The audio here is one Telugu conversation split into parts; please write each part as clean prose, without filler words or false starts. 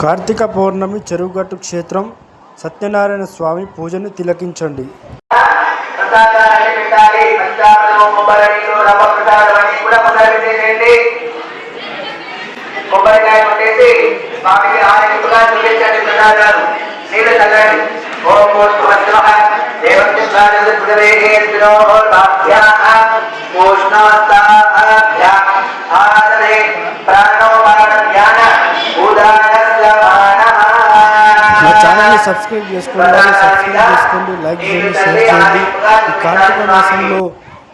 కార్తీక పౌర్ణమి చెరువుగట్టు క్షేత్రం సత్యనారాయణ స్వామి పూజను తిలకించండి. నా ఛానల్ని సబ్స్క్రైబ్ చేసుకోండి, లైక్ చేయండి, షేర్ చేయండి. ఈ కార్తీక మాసంలో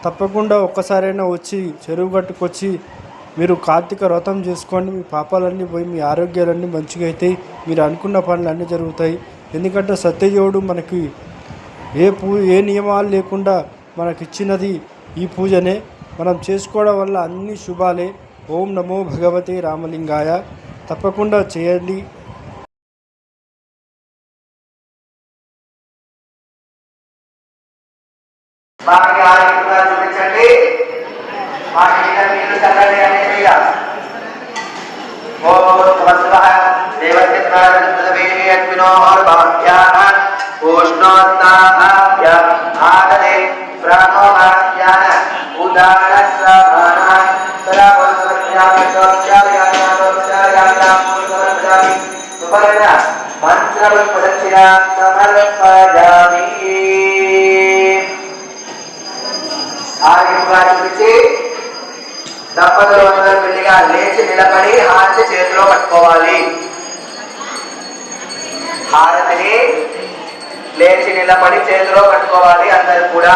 తప్పకుండా ఒక్కసారైనా వచ్చి చెరువు గట్టుకొచ్చి మీరు కార్తీక వ్రతం చేసుకోండి. మీ పాపాలన్నీ పోయి మీ ఆరోగ్యాలన్నీ మంచిగా అవుతాయి. మీరు అనుకున్న పనులు అన్నీ జరుగుతాయి. ఎందుకంటే సత్యదేవుడు మనకి ఏ నియమాలు లేకుండా మనకిచ్చినది ఈ పూజనే. మనం చేసుకోవడం వల్ల అన్ని శుభాలే. ఓం నమో భగవతే రామలింగాయ. తప్పకుండా చేయండి. చూపించండి. మంత్ర ప్రదక్షిణ సమర్పయామి. చూపించి దంపతులు అందరూ పెళ్లిగా లేచి నిలబడి హారతి చేతిలో పట్టుకోవాలి. హారతిని లేచి నిలబడి చేతిలో పట్టుకోవాలి. అందరూ కూడా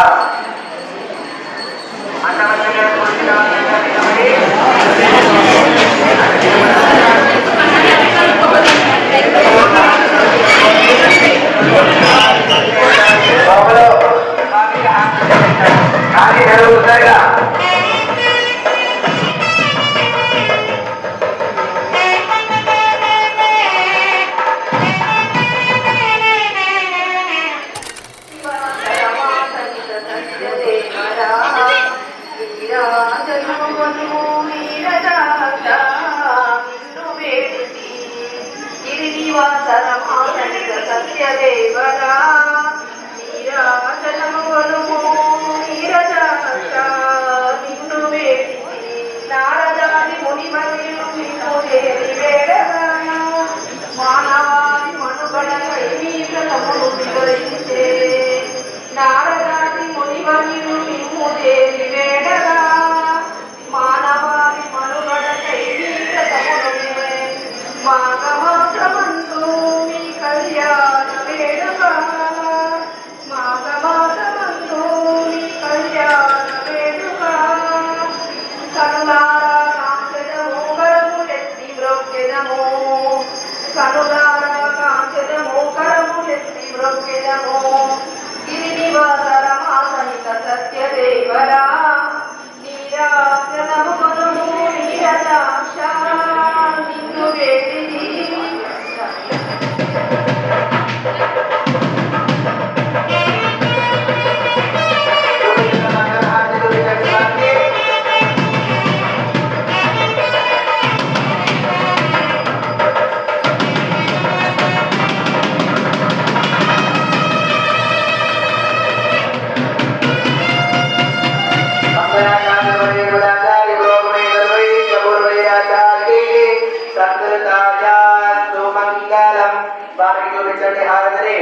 హారతిని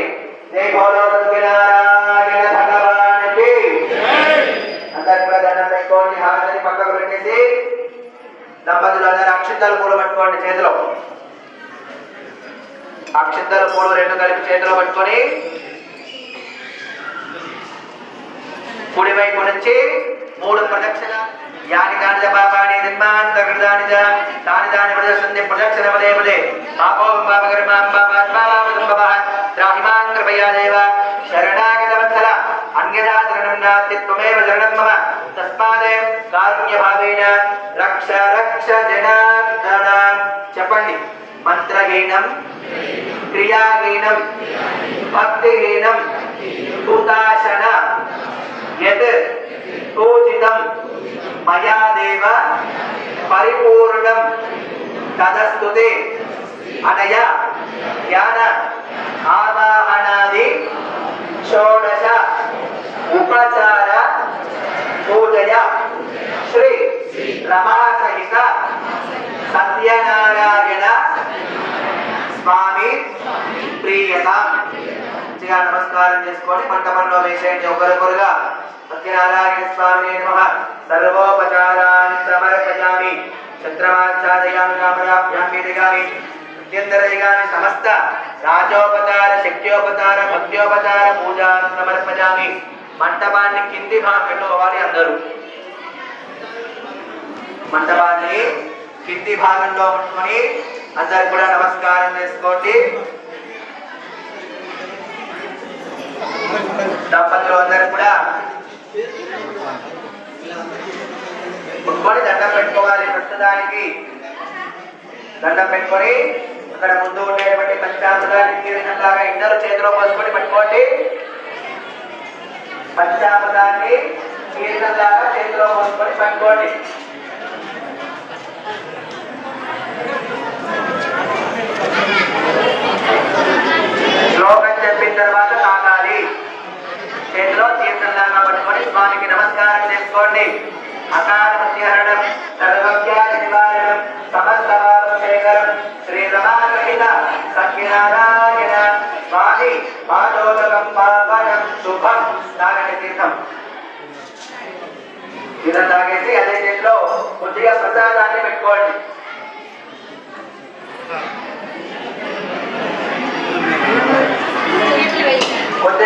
జై భోలో సత్యనారాయణ భగవానికి. అందరు కూడా దండం పెట్టుకోండి. హారతిని పక్కకు పెట్టేసి దంపతులు అందరూ అక్షింతలు పూలు పట్టుకోండి చేతిలో. అక్షింతలు పూలు రెండు కలిపి చేతిలో పట్టుకొని కుడివైపు నుంచి 3 ప్రదక్షిణ యాని దాని పాపాని నిర్మాణ తగదాని దాని దాని ప్రదర్శన ప్రదక్షిణ పదే పదే పాపం పాపకర్మాం పాపాత్మాపాప ద్రాహిమాన్ కృపయా దేవ శరణాగత వత్సల అన్యదా శరణం నాస్తి త్వమేవ శరణం మమ తస్మాదే కారుణ్య భావేన రక్ష రక్ష జనార్దన. చెప్పండి. మంత్రహీనం క్రియాహీనం భక్తిహీనం భూతాశన యత్ పూజితం మయా దేవ పరిపూర్ణం తదస్తుతే అనయ ధ్యాన ఆవాహనాది షోడశ ఉపచార పూజయ శ్రీ రమా సహిత సత్యనారాయణ స్వామి ప్రియత. మంచిగా నమస్కారం చేసుకొని మంటపంలో వేసేయండి ఒకరికొరుగా. సత్యనారాయణ స్వామి నమః. సర్వోపచారాన్ని సమర్పయామి. చంద్రమాచార్యామి కామరాభ్యాం వేదయామి. అత్యంతరదిగామి సమస్త రాజోపచార శక్త్యోపచార భక్త్యోపచార పూజాను సమర్పయామి. మంటపాన్ని కింది భాగంలో వాలి అందరూ. మంటపాన్ని కింది భాగంలో ఉంచుకొని అందరు కూడా నమస్కారం చేసుకోండి. దంపతులు అందరూ కూడా ముట్టుకొని దండం పెట్టుకోవాలి. ప్రస్తుతానికి దండం పెట్టుకొని అక్కడ ముందు ఉండేటువంటి పంచామృతాన్ని తీర్థంలాగా ఇద్దరు చేతిలో పోసుకొని పట్టుకోండి. పంచామృతాన్ని తీర్థంలాగా చేతిలో పోసుకొని పట్టుకోండి. శ్లోకం చెప్పిన తర్వాత తాగాలి. చేతిలో తీర్థంలాగా పట్టుకొని స్వామికి నమస్కారం చేసుకోండి. అకాల మధ్యహరణం సర్వవ్యాధి నివారణం సమస్తవాపశేఖరం శ్రీ రమాసహిత సత్యనారాయణ స్వామి పాదోదకం పావనం శుభం. తాగండి తీర్థం. తీర్థం తాగేసి అదే చేతిలో కొద్దిగా ప్రసాదాన్ని పెట్టుకోండి.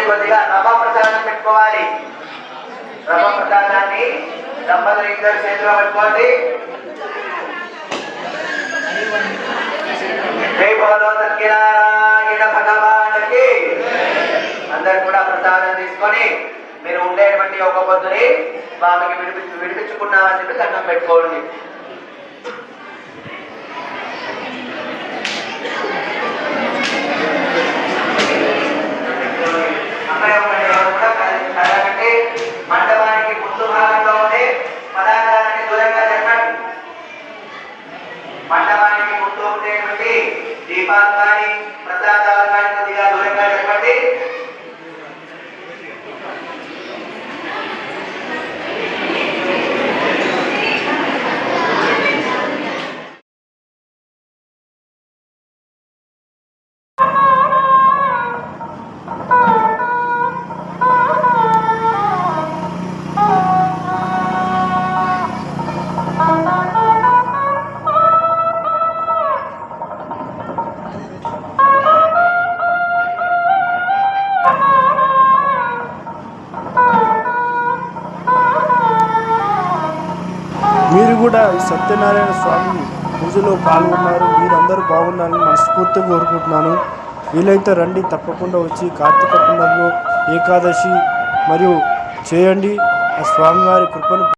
కొద్దిగా రవ ప్రసాదం పెట్టుకోవాలి. రవ ప్రసాదాన్ని దంపతులు ఇద్దరు చేతిలో పెట్టుకోండి. జై భగవతో సత్యనారాయణ భగవానికి. అందరు కూడా ప్రసాదం తీసుకొని మీరు ఉండేటువంటి ఒక పొద్దుని స్వామికి విడిపించుకున్నామని చెప్పి దండం పెట్టుకోండి. మండపానికి ముందు భాగంలో ఉండే పదార్థాలని దూరంగా చెప్పండి. మండపానికి ముందు ఉండేటువంటి దీపాలు కానీ ప్రసాదాలు కానీ కొద్దిగా దూరంగా చెప్పండి. మీరు కూడా ఈ సత్యనారాయణ స్వామి పూజలో పాల్గొన్నారు. మీరందరూ బాగున్నారని మనస్ఫూర్తిగా కోరుకుంటున్నాను. వీలైతే రండి, తప్పకుండా వచ్చి కార్తీక పుణ్యంలో ఏకాదశి మరియు చేయండి. ఆ స్వామివారి కృపను